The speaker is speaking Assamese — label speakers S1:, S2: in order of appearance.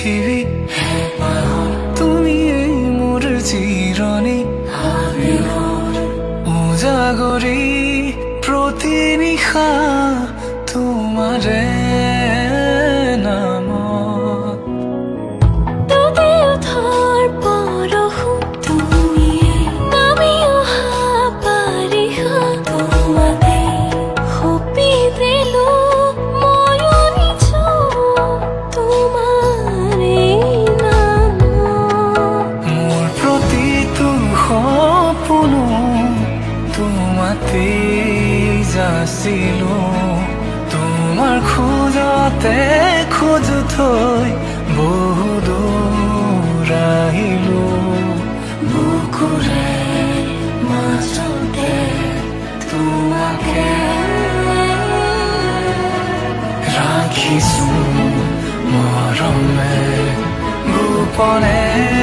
S1: পৃথিৱী তুমি এই মোৰ চিৰণী উজাগৰি প্ৰতি নিশা তোমাৰে যাচিলো তোমাৰ খোজতে খোজ থৈ বহু দূৰ আহিলো বুকুৰে মাজতে তোমাকে ৰাখিছো মৰমে গোপনে